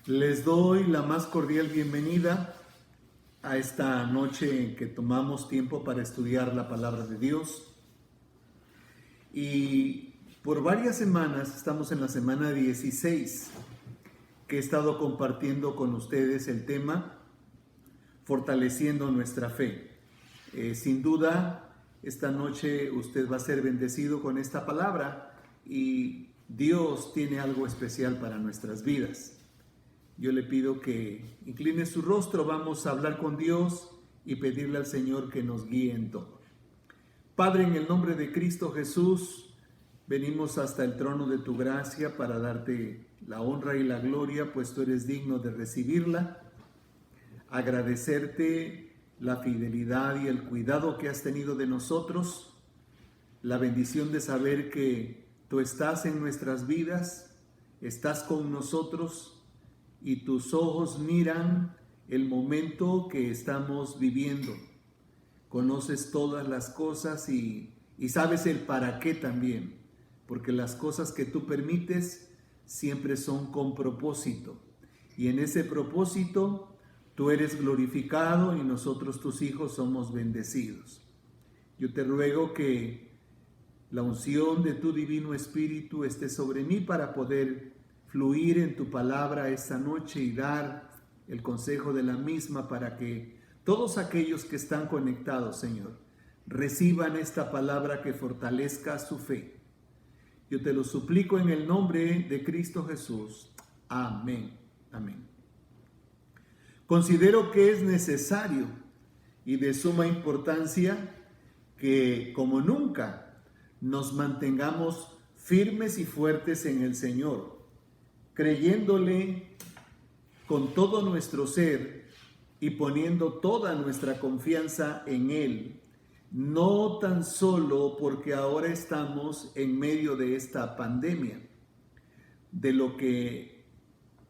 Les doy la más cordial bienvenida a esta noche en que tomamos tiempo para estudiar la palabra de Dios. Y por varias semanas, estamos en la semana 16, que he estado compartiendo con ustedes el tema fortaleciendo nuestra fe. Sin duda, esta noche usted va a ser bendecido con esta palabra y Dios tiene algo especial para nuestras vidas. Yo le pido que incline su rostro, vamos a hablar con Dios y pedirle al Señor que nos guíe en todo. Padre, en el nombre de Cristo Jesús, venimos hasta el trono de tu gracia para darte la honra y la gloria, pues tú eres digno de recibirla. Agradecerte la fidelidad y el cuidado que has tenido de nosotros, la bendición de saber que tú estás en nuestras vidas, estás con nosotros, y tus ojos miran el momento que estamos viviendo. Conoces todas las cosas y sabes el para qué también, porque las cosas que tú permites siempre son con propósito. Y en ese propósito tú eres glorificado y nosotros tus hijos somos bendecidos. Yo te ruego que la unción de tu Divino Espíritu esté sobre mí para poder fluir en tu palabra esta noche y dar el consejo de la misma para que todos aquellos que están conectados, Señor, reciban esta palabra que fortalezca su fe. Yo te lo suplico en el nombre de Cristo Jesús. Amén. Amén. Considero que es necesario y de suma importancia que, como nunca, nos mantengamos firmes y fuertes en el Señor, creyéndole con todo nuestro ser y poniendo toda nuestra confianza en Él, no tan solo porque ahora estamos en medio de esta pandemia, de lo que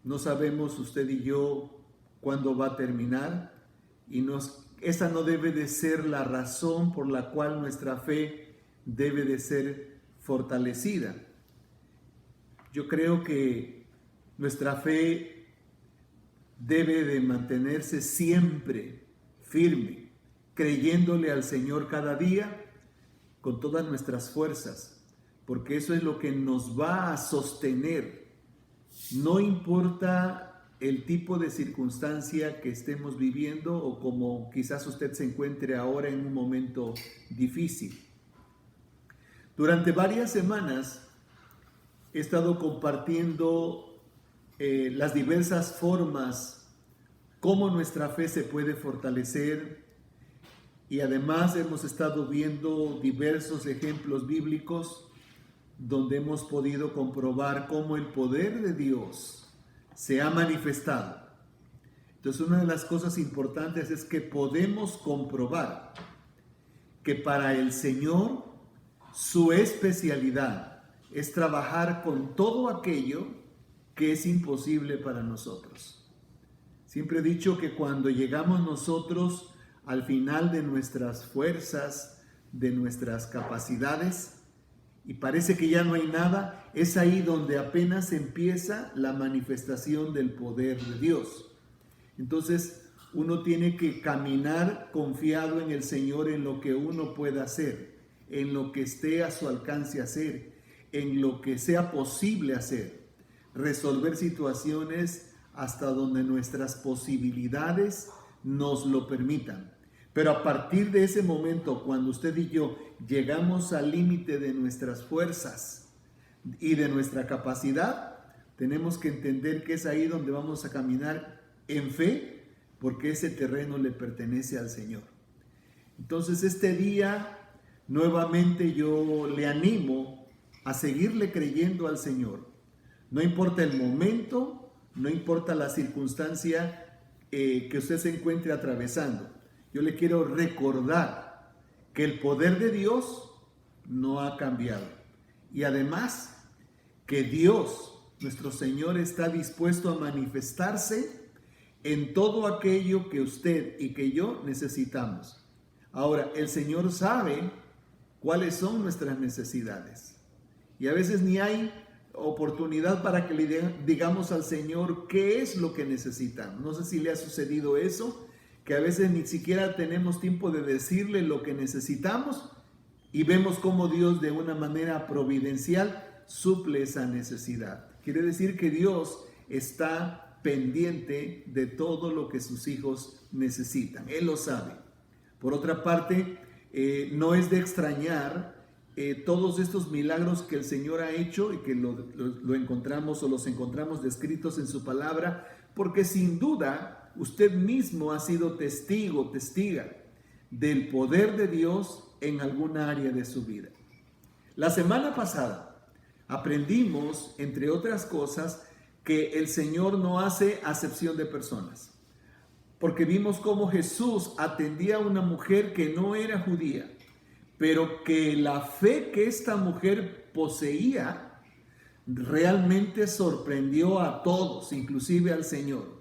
no sabemos usted y yo cuándo va a terminar, y esa no debe de ser la razón por la cual nuestra fe debe de ser fortalecida. Yo creo que nuestra fe debe de mantenerse siempre firme, creyéndole al Señor cada día con todas nuestras fuerzas, porque eso es lo que nos va a sostener. No importa el tipo de circunstancia que estemos viviendo o como quizás usted se encuentre ahora en un momento difícil. Durante varias semanas he estado compartiendo las diversas formas cómo nuestra fe se puede fortalecer, y además hemos estado viendo diversos ejemplos bíblicos donde hemos podido comprobar cómo el poder de Dios se ha manifestado. Entonces, una de las cosas importantes es que podemos comprobar que para el Señor su especialidad es trabajar con todo aquello que es imposible para nosotros. Siempre he dicho que cuando llegamos nosotros al final de nuestras fuerzas, de nuestras capacidades, y parece que ya no hay nada, es ahí donde apenas empieza la manifestación del poder de Dios. Entonces, uno tiene que caminar confiado en el Señor, en lo que uno pueda hacer, en lo que esté a su alcance hacer, en lo que sea posible hacer. Resolver situaciones hasta donde nuestras posibilidades nos lo permitan. Pero a partir de ese momento, cuando usted y yo llegamos al límite de nuestras fuerzas y de nuestra capacidad, tenemos que entender que es ahí donde vamos a caminar en fe, porque ese terreno le pertenece al Señor. Entonces, este día nuevamente yo le animo a seguirle creyendo al Señor. No importa el momento, no importa la circunstancia que usted se encuentre atravesando. Yo le quiero recordar que el poder de Dios no ha cambiado. Y además, que Dios, nuestro Señor, está dispuesto a manifestarse en todo aquello que usted y que yo necesitamos. Ahora, el Señor sabe cuáles son nuestras necesidades. Y a veces ni hay oportunidad para que le digamos al Señor qué es lo que necesitamos. No sé si le ha sucedido eso, que a veces ni siquiera tenemos tiempo de decirle lo que necesitamos y vemos cómo Dios de una manera providencial suple esa necesidad. Quiere decir que Dios está pendiente de todo lo que sus hijos necesitan. Él lo sabe. Por otra parte, no es de extrañar todos estos milagros que el Señor ha hecho y que lo encontramos o los encontramos descritos en su palabra, porque sin duda usted mismo ha sido testiga del poder de Dios en alguna área de su vida. La semana pasada aprendimos, entre otras cosas, que el Señor no hace acepción de personas, porque vimos cómo Jesús atendía a una mujer que no era judía, pero que la fe que esta mujer poseía realmente sorprendió a todos, inclusive al Señor,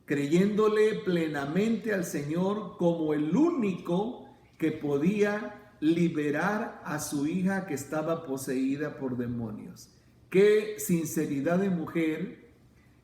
creyéndole plenamente al Señor como el único que podía liberar a su hija que estaba poseída por demonios. Qué sinceridad de mujer,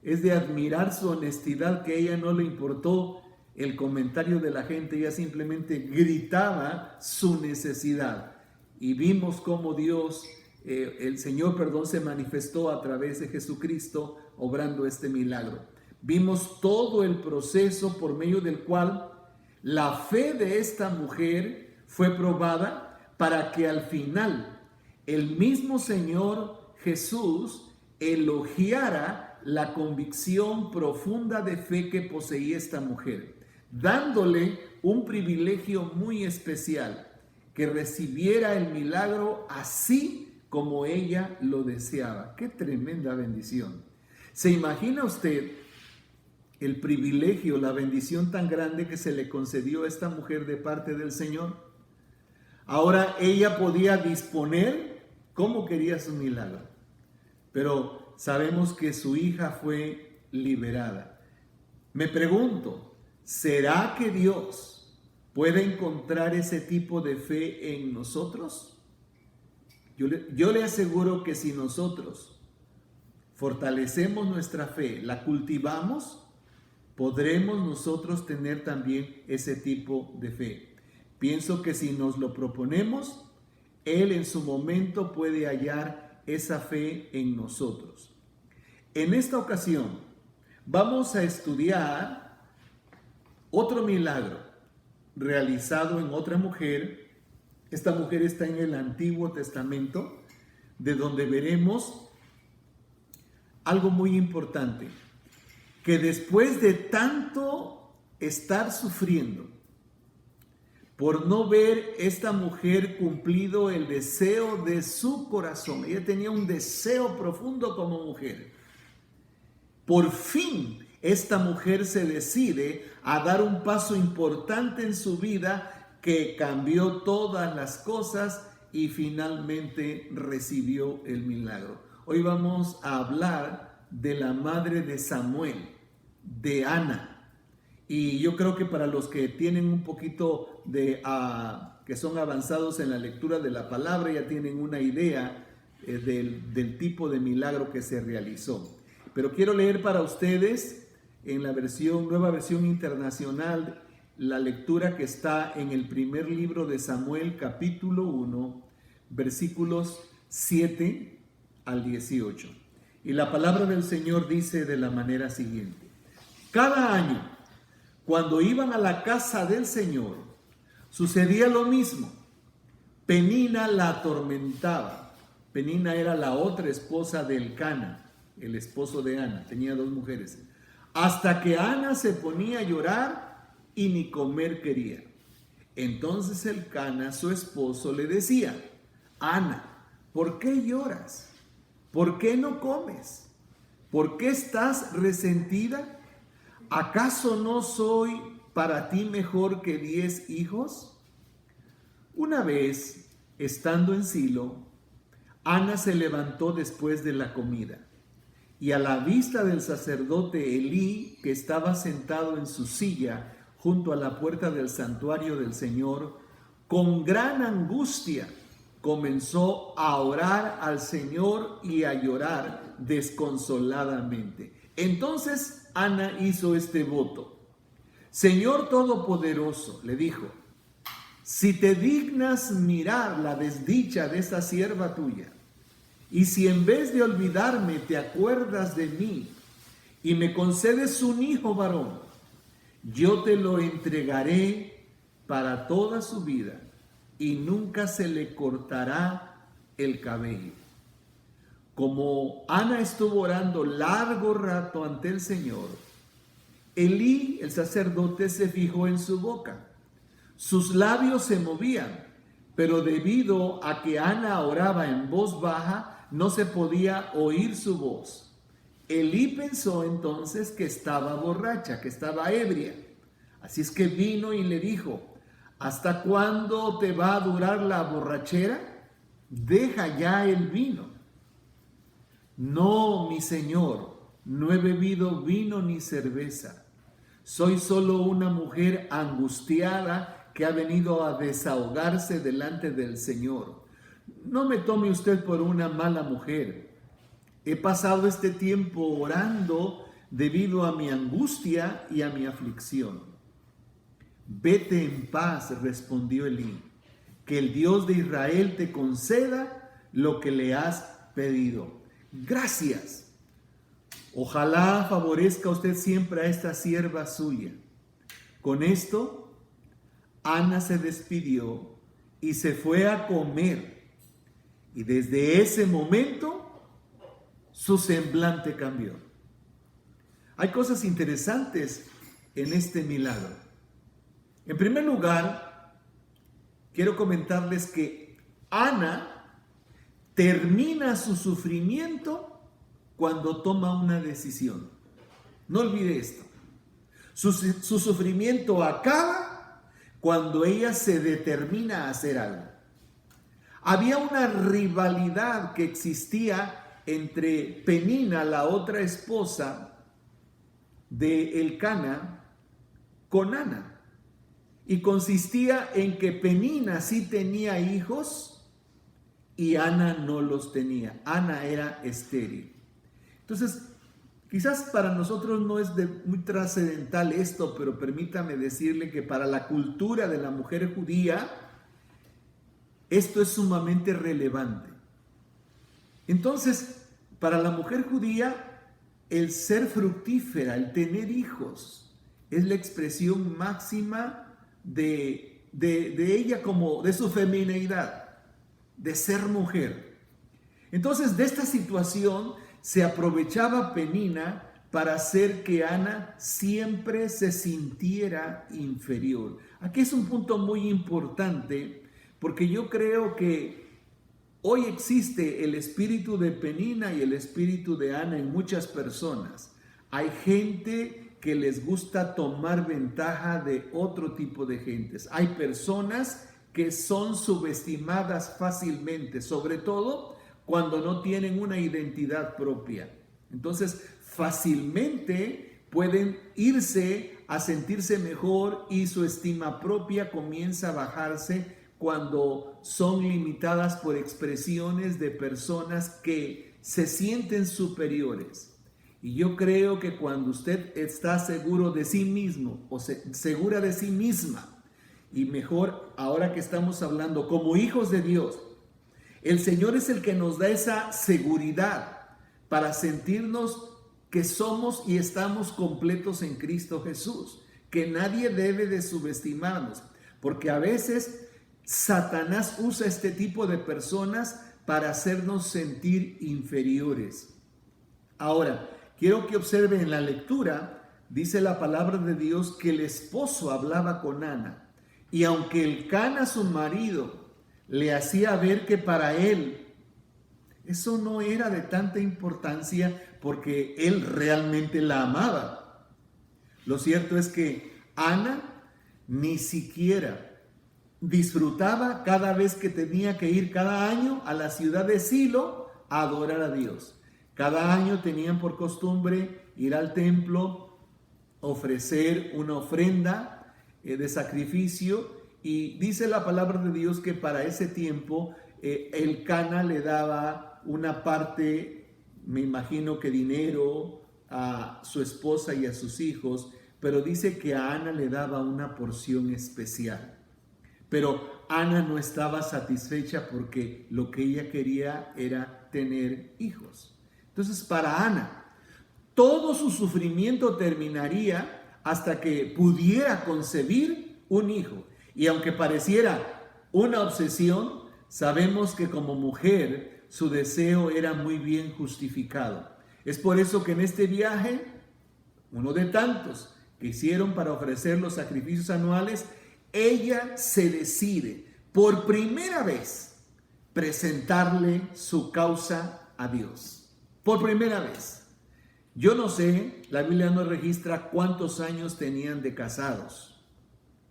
es de admirar su honestidad, que a ella no le importó el comentario de la gente, ella simplemente gritaba su necesidad. Y vimos cómo Dios, el Señor, se manifestó a través de Jesucristo obrando este milagro. Vimos todo el proceso por medio del cual la fe de esta mujer fue probada para que al final el mismo Señor Jesús elogiara la convicción profunda de fe que poseía esta mujer, dándole un privilegio muy especial, que recibiera el milagro así como ella lo deseaba. ¡Qué tremenda bendición! ¿Se imagina usted el privilegio, la bendición tan grande que se le concedió a esta mujer de parte del Señor? Ahora ella podía disponer cómo quería su milagro, pero sabemos que su hija fue liberada. Me pregunto, ¿será que Dios puede encontrar ese tipo de fe en nosotros? Yo le aseguro que si nosotros fortalecemos nuestra fe, la cultivamos, podremos nosotros tener también ese tipo de fe. Pienso que si nos lo proponemos, Él en su momento puede hallar esa fe en nosotros. En esta ocasión vamos a estudiar otro milagro realizado en otra mujer. Esta mujer está en el Antiguo Testamento, de donde veremos algo muy importante, que después de tanto estar sufriendo por no ver esta mujer cumplido el deseo de su corazón, ella tenía un deseo profundo como mujer, por fin esta mujer se decide a dar un paso importante en su vida que cambió todas las cosas y finalmente recibió el milagro. Hoy vamos a hablar de la madre de Samuel, de Ana. Y yo creo que para los que tienen un poquito de, que son avanzados en la lectura de la palabra, ya tienen una idea del tipo de milagro que se realizó. Pero quiero leer para ustedes en la nueva versión internacional, la lectura que está en el primer libro de Samuel, capítulo 1, versículos 7 al 18. Y la palabra del Señor dice de la manera siguiente: cada año, cuando iban a la casa del Señor, sucedía lo mismo. Penina la atormentaba. Penina era la otra esposa de Elcana, el esposo de Ana. Tenía 2 mujeres. Hasta que Ana se ponía a llorar y ni comer quería. Entonces Elcana, su esposo, le decía: Ana, ¿por qué lloras? ¿Por qué no comes? ¿Por qué estás resentida? ¿Acaso no soy para ti mejor que 10 hijos? Una vez, estando en Silo, Ana se levantó después de la comida, y a la vista del sacerdote Elí, que estaba sentado en su silla junto a la puerta del santuario del Señor, con gran angustia comenzó a orar al Señor y a llorar desconsoladamente. Entonces Ana hizo este voto. Señor Todopoderoso, le dijo, si te dignas mirar la desdicha de esta sierva tuya, y si en vez de olvidarme te acuerdas de mí y me concedes un hijo varón, yo te lo entregaré para toda su vida y nunca se le cortará el cabello. Como Ana estuvo orando largo rato ante el Señor, Elí, el sacerdote, se fijó en su boca. Sus labios se movían, pero debido a que Ana oraba en voz baja, no se podía oír su voz. Elí pensó entonces que estaba borracha, que estaba ebria. Así es que vino y le dijo, ¿hasta cuándo te va a durar la borrachera? Deja ya el vino. No, mi señor, no he bebido vino ni cerveza. Soy solo una mujer angustiada que ha venido a desahogarse delante del Señor. No me tome usted por una mala mujer. He pasado este tiempo orando debido a mi angustia y a mi aflicción. Vete en paz, respondió Elí, que el Dios de Israel te conceda lo que le has pedido. Gracias. Ojalá favorezca usted siempre a esta sierva suya. Con esto, Ana se despidió y se fue a comer. Y desde ese momento, su semblante cambió. Hay cosas interesantes en este milagro. En primer lugar, quiero comentarles que Ana termina su sufrimiento cuando toma una decisión. No olvide esto. Su sufrimiento acaba cuando ella se determina a hacer algo. Había una rivalidad que existía entre Penina, la otra esposa de Elcana, con Ana. Y consistía en que Penina sí tenía hijos y Ana no los tenía. Ana era estéril. Entonces, quizás para nosotros no es muy trascendental esto, pero permítame decirle que para la cultura de la mujer judía, esto es sumamente relevante. Entonces, para la mujer judía, el ser fructífera, el tener hijos, es la expresión máxima de ella, como de su femineidad, de ser mujer. Entonces, de esta situación se aprovechaba Penina para hacer que Ana siempre se sintiera inferior. Aquí es un punto muy importante, porque yo creo que hoy existe el espíritu de Penina y el espíritu de Ana en muchas personas. Hay gente que les gusta tomar ventaja de otro tipo de gentes. Hay personas que son subestimadas fácilmente, sobre todo cuando no tienen una identidad propia. Entonces, fácilmente pueden irse a sentirse mejor y su estima propia comienza a bajarse cuando son limitadas por expresiones de personas que se sienten superiores. Y yo creo que cuando usted está seguro de sí mismo o segura de sí misma, y mejor ahora que estamos hablando como hijos de Dios, el Señor es el que nos da esa seguridad para sentirnos que somos y estamos completos en Cristo Jesús, que nadie debe de subestimarnos, porque a veces Satanás usa este tipo de personas para hacernos sentir inferiores. Ahora, quiero que observen en la lectura, dice la palabra de Dios que el esposo hablaba con Ana, y aunque Elcana, su marido, le hacía ver que para él eso no era de tanta importancia porque él realmente la amaba. Lo cierto es que Ana ni siquiera disfrutaba cada vez que tenía que ir cada año a la ciudad de Silo a adorar a Dios. Cada año tenían por costumbre ir al templo, ofrecer una ofrenda de sacrificio, y dice la palabra de Dios que para ese tiempo el Cana le daba una parte, me imagino que dinero, a su esposa y a sus hijos, pero dice que a Ana le daba una porción especial. Pero Ana no estaba satisfecha porque lo que ella quería era tener hijos. Entonces, para Ana, todo su sufrimiento terminaría hasta que pudiera concebir un hijo. Y aunque pareciera una obsesión, sabemos que como mujer su deseo era muy bien justificado. Es por eso que en este viaje, uno de tantos que hicieron para ofrecer los sacrificios anuales, ella se decide por primera vez presentarle su causa a Dios. Por primera vez. Yo no sé, la Biblia no registra cuántos años tenían de casados.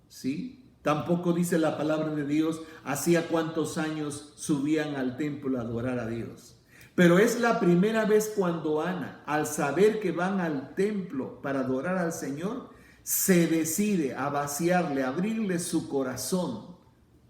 ¿Sí? Tampoco dice la palabra de Dios hacía cuántos años subían al templo a adorar a Dios. Pero es la primera vez cuando Ana, al saber que van al templo para adorar al Señor, se decide a vaciarle, a abrirle su corazón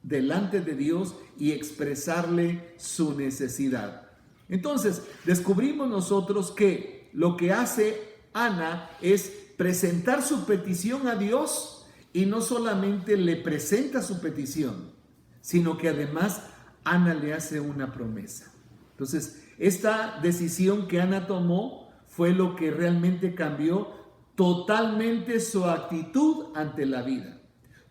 delante de Dios y expresarle su necesidad. Entonces, descubrimos nosotros que lo que hace Ana es presentar su petición a Dios, y no solamente le presenta su petición, sino que además Ana le hace una promesa. Entonces, esta decisión que Ana tomó fue lo que realmente cambió totalmente su actitud ante la vida.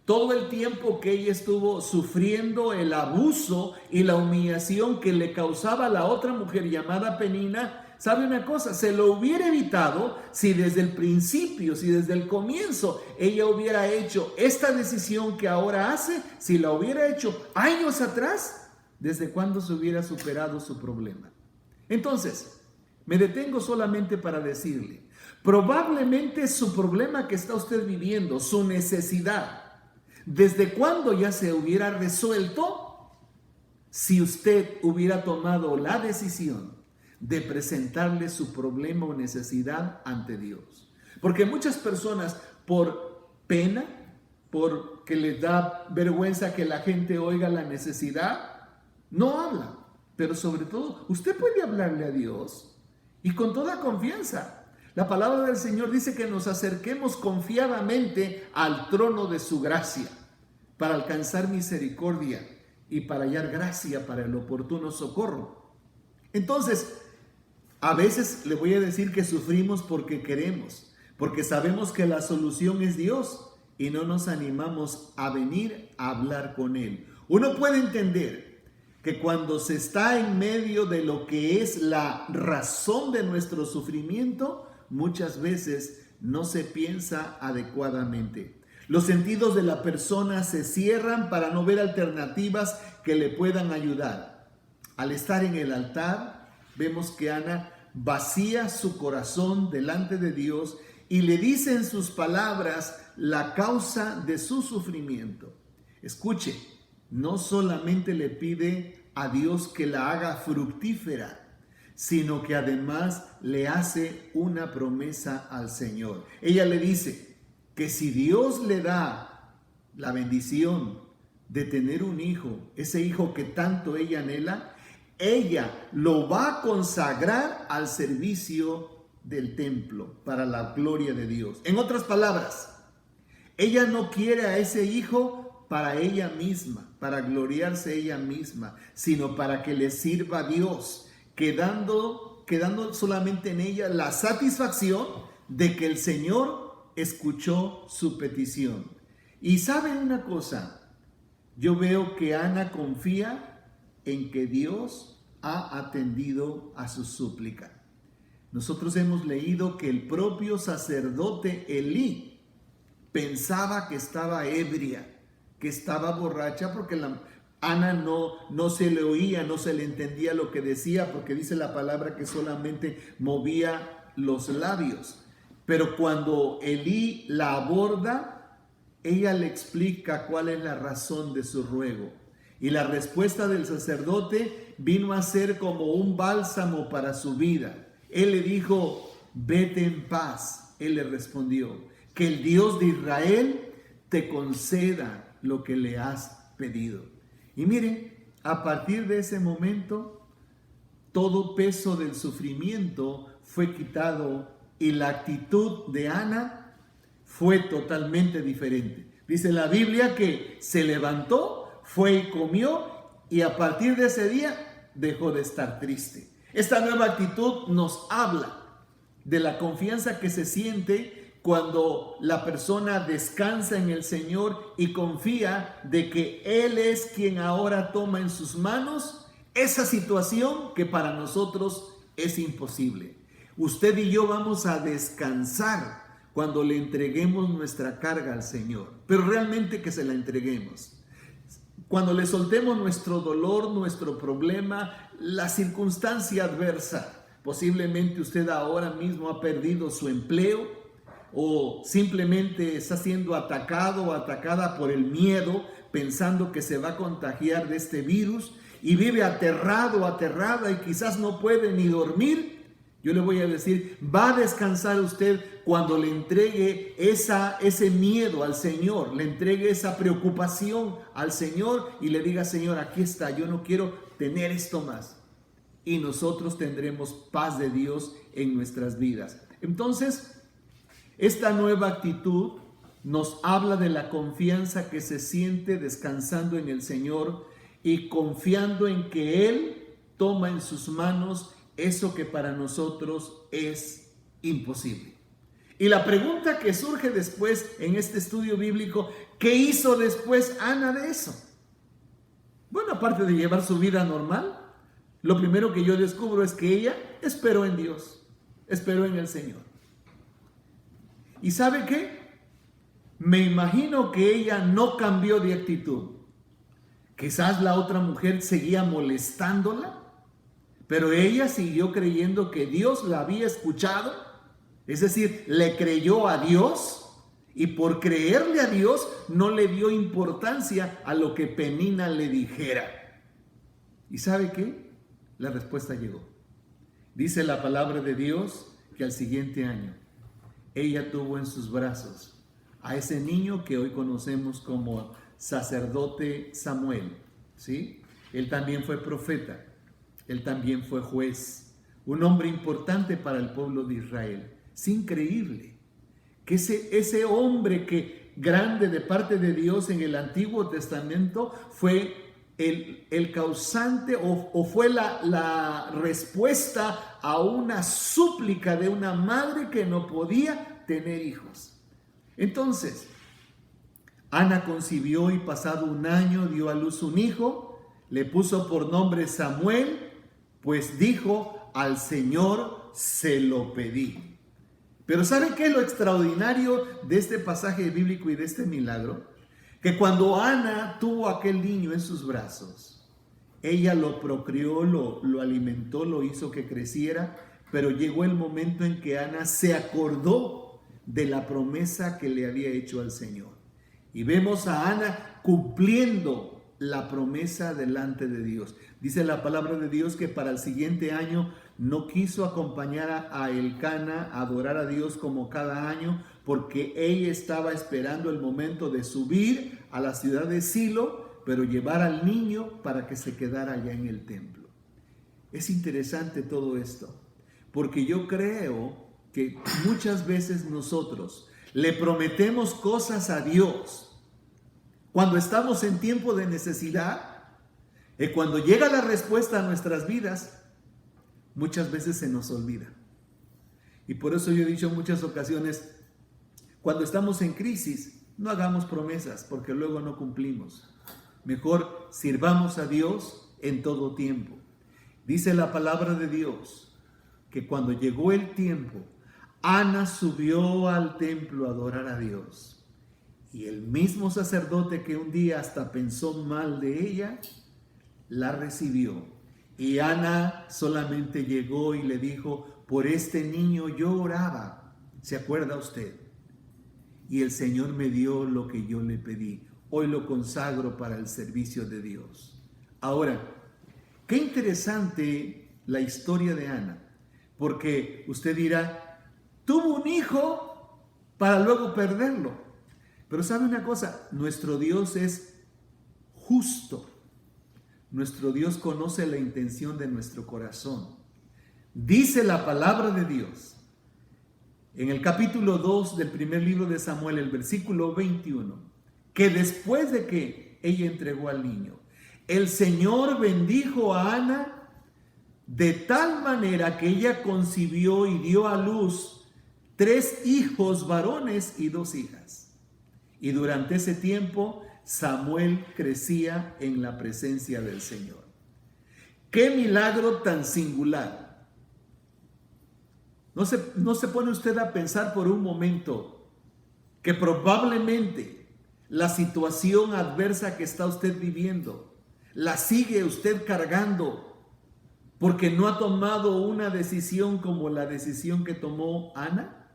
Todo el tiempo que ella estuvo sufriendo el abuso y la humillación que le causaba la otra mujer llamada Penina, ¿sabe una cosa? Se lo hubiera evitado si desde el principio, si desde el comienzo ella hubiera hecho esta decisión que ahora hace, si la hubiera hecho años atrás, ¿desde cuándo se hubiera superado su problema? Entonces, me detengo solamente para decirle, probablemente su problema que está usted viviendo, su necesidad, ¿desde cuándo ya se hubiera resuelto si usted hubiera tomado la decisión de presentarle su problema o necesidad ante Dios? Porque muchas personas, por pena, porque les da vergüenza que la gente oiga la necesidad, no hablan. Pero sobre todo, usted puede hablarle a Dios y con toda confianza. La palabra del Señor dice que nos acerquemos confiadamente al trono de su gracia para alcanzar misericordia y para hallar gracia para el oportuno socorro. Entonces, a veces le voy a decir que sufrimos porque queremos, porque sabemos que la solución es Dios y no nos animamos a venir a hablar con Él. Uno puede entender que cuando se está en medio de lo que es la razón de nuestro sufrimiento, muchas veces no se piensa adecuadamente. Los sentidos de la persona se cierran para no ver alternativas que le puedan ayudar. Al estar en el altar, vemos que Ana vacía su corazón delante de Dios y le dice en sus palabras la causa de su sufrimiento. Escuche, no solamente le pide a Dios que la haga fructífera, sino que además le hace una promesa al Señor. Ella le dice que si Dios le da la bendición de tener un hijo, ese hijo que tanto ella anhela, ella lo va a consagrar al servicio del templo para la gloria de Dios. En otras palabras, ella no quiere a ese hijo para ella misma, para gloriarse ella misma, sino para que le sirva a Dios, quedando solamente en ella la satisfacción de que el Señor escuchó su petición. Y ¿saben una cosa? Yo veo que Ana confía en que Dios ha atendido a su súplica. Nosotros hemos leído que el propio sacerdote Elí pensaba que estaba ebria, que estaba borracha, porque Ana no se le oía, no se le entendía lo que decía, porque dice la palabra que solamente movía los labios. Pero cuando Elí la aborda, ella le explica cuál es la razón de su ruego. Y la respuesta del sacerdote vino a ser como un bálsamo para su vida. Él le dijo, vete en paz. Él le respondió, que el Dios de Israel te conceda lo que le has pedido. Y miren, a partir de ese momento, todo peso del sufrimiento fue quitado y la actitud de Ana fue totalmente diferente. Dice la Biblia que se levantó, fue y comió, y a partir de ese día dejó de estar triste. Esta nueva actitud nos habla de la confianza que se siente cuando la persona descansa en el Señor y confía de que Él es quien ahora toma en sus manos esa situación que para nosotros es imposible. Usted y yo vamos a descansar cuando le entreguemos nuestra carga al Señor, pero realmente que se la entreguemos. Cuando le soltemos nuestro dolor, nuestro problema, la circunstancia adversa, posiblemente usted ahora mismo ha perdido su empleo o simplemente está siendo atacado o atacada por el miedo, pensando que se va a contagiar de este virus y vive aterrado, aterrada y quizás no puede ni dormir. Yo le voy a decir, va a descansar usted cuando le entregue ese miedo al Señor, le entregue esa preocupación al Señor y le diga, Señor, aquí está, yo no quiero tener esto más. Y nosotros tendremos paz de Dios en nuestras vidas. Entonces, esta nueva actitud nos habla de la confianza que se siente descansando en el Señor y confiando en que Él toma en sus manos eso que para nosotros es imposible. Y la pregunta que surge después en este estudio bíblico, ¿qué hizo después Ana de eso? Bueno, aparte de llevar su vida normal, lo primero que yo descubro es que ella esperó en Dios, esperó en el Señor. ¿Y sabe qué? Me imagino que ella no cambió de actitud. Quizás la otra mujer seguía molestándola, pero ella siguió creyendo que Dios la había escuchado, es decir, le creyó a Dios y por creerle a Dios no le dio importancia a lo que Penina le dijera. ¿Y sabe qué? La respuesta llegó. Dice la palabra de Dios que al siguiente año ella tuvo en sus brazos a ese niño que hoy conocemos como sacerdote Samuel, ¿sí? Él también fue profeta. Él también fue juez, un hombre importante para el pueblo de Israel. Es increíble que ese hombre que grande de parte de Dios en el Antiguo Testamento fue el causante o fue la respuesta a una súplica de una madre que no podía tener hijos. Entonces, Ana concibió y pasado un año dio a luz un hijo, le puso por nombre Samuel, pues dijo, al Señor se lo pedí. Pero ¿sabe qué es lo extraordinario de este pasaje bíblico y de este milagro? Que cuando Ana tuvo aquel niño en sus brazos, ella lo procreó, lo alimentó, lo hizo que creciera, pero llegó el momento en que Ana se acordó de la promesa que le había hecho al Señor. Y vemos a Ana cumpliendo la promesa delante de Dios. Dice la palabra de Dios que para el siguiente año no quiso acompañar a Elcana a adorar a Dios como cada año, porque ella estaba esperando el momento de subir a la ciudad de Silo, pero llevar al niño para que se quedara allá en el templo. Es interesante todo esto, porque yo creo que muchas veces nosotros le prometemos cosas a Dios cuando estamos en tiempo de necesidad, y cuando llega la respuesta a nuestras vidas, muchas veces se nos olvida. Y por eso yo he dicho en muchas ocasiones, cuando estamos en crisis, no hagamos promesas, porque luego no cumplimos. Mejor sirvamos a Dios en todo tiempo. Dice la palabra de Dios que cuando llegó el tiempo, Ana subió al templo a adorar a Dios. Y el mismo sacerdote que un día hasta pensó mal de ella, la recibió. Y Ana solamente llegó y le dijo, por este niño yo oraba. ¿Se acuerda usted? Y el Señor me dio lo que yo le pedí. Hoy lo consagro para el servicio de Dios. Ahora, qué interesante la historia de Ana. Porque usted dirá, tuvo un hijo para luego perderlo. Pero ¿sabe una cosa? Nuestro Dios es justo. nuestro Dios conoce la intención de nuestro corazón. Dice la palabra de Dios en el capítulo 2 del primer libro de Samuel, el versículo 21, que después de que ella entregó al niño, el Señor bendijo a Ana de tal manera que ella concibió y dio a luz 3 hijos varones y 2 hijas. Y durante ese tiempo Samuel crecía en la presencia del Señor. ¡Qué milagro tan singular! ¿No se pone usted a pensar por un momento que probablemente la situación adversa que está usted viviendo la sigue usted cargando porque no ha tomado una decisión como la decisión que tomó Ana?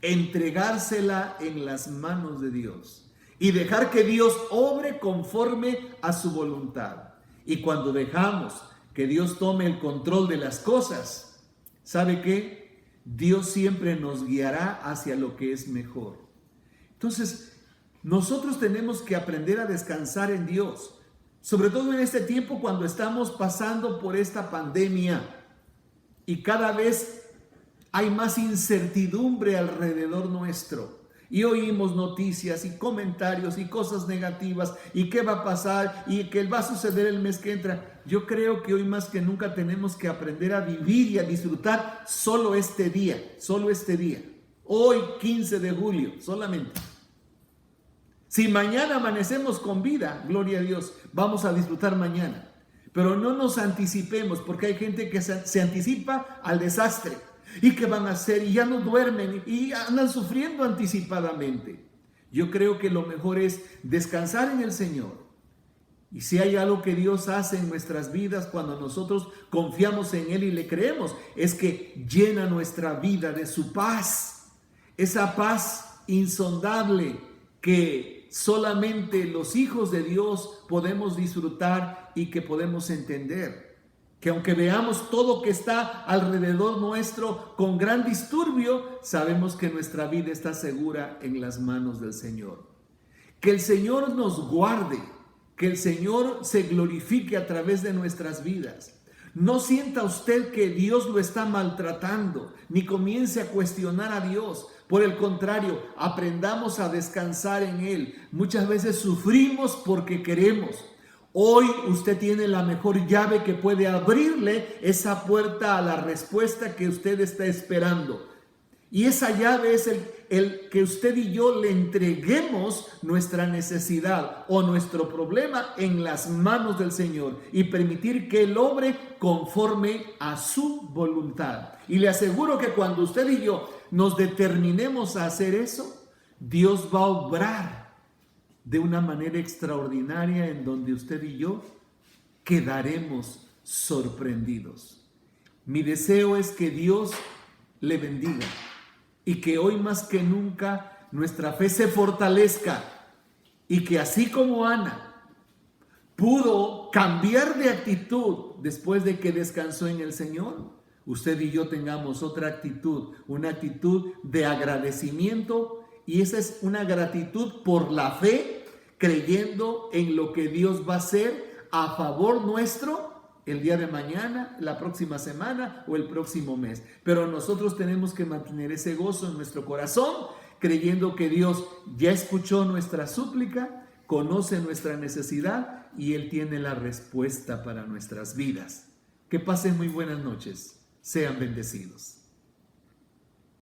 Entregársela en las manos de Dios y dejar que Dios obre conforme a su voluntad. Y cuando dejamos que Dios tome el control de las cosas, ¿sabe qué? Dios siempre nos guiará hacia lo que es mejor. Entonces, nosotros tenemos que aprender a descansar en Dios, sobre todo en este tiempo cuando estamos pasando por esta pandemia y cada vez hay más incertidumbre alrededor nuestro. Y oímos noticias y comentarios y cosas negativas y qué va a pasar y qué va a suceder el mes que entra. Yo creo que hoy más que nunca tenemos que aprender a vivir y a disfrutar solo este día, hoy 15 de julio, solamente. Si mañana amanecemos con vida, gloria a Dios, vamos a disfrutar mañana. Pero no nos anticipemos, porque hay gente que se anticipa al desastre. ¿Y qué van a hacer? Y ya no duermen y andan sufriendo anticipadamente. Yo creo que lo mejor es descansar en el Señor. Y si hay algo que Dios hace en nuestras vidas cuando nosotros confiamos en Él y le creemos, es que llena nuestra vida de su paz. Esa paz insondable que solamente los hijos de Dios podemos disfrutar y que podemos entender. Que aunque veamos todo que está alrededor nuestro con gran disturbio, sabemos que nuestra vida está segura en las manos del Señor. Que el Señor nos guarde, que el Señor se glorifique a través de nuestras vidas. No sienta usted que Dios lo está maltratando, ni comience a cuestionar a Dios. Por el contrario, aprendamos a descansar en Él. Muchas veces sufrimos porque queremos. Hoy usted tiene la mejor llave que puede abrirle esa puerta a la respuesta que usted está esperando. Y esa llave es el que usted y yo le entreguemos nuestra necesidad o nuestro problema en las manos del Señor y permitir que Él obre conforme a su voluntad. Y le aseguro que cuando usted y yo nos determinemos a hacer eso, Dios va a obrar de una manera extraordinaria en donde usted y yo quedaremos sorprendidos. Mi deseo es que Dios le bendiga y que hoy más que nunca nuestra fe se fortalezca y que así como Ana pudo cambiar de actitud después de que descansó en el Señor, usted y yo tengamos otra actitud, una actitud de agradecimiento, y esa es una gratitud por la fe, creyendo en lo que Dios va a hacer a favor nuestro el día de mañana, la próxima semana o el próximo mes. Pero nosotros tenemos que mantener ese gozo en nuestro corazón, creyendo que Dios ya escuchó nuestra súplica, conoce nuestra necesidad y Él tiene la respuesta para nuestras vidas. Que pasen muy buenas noches. Sean bendecidos.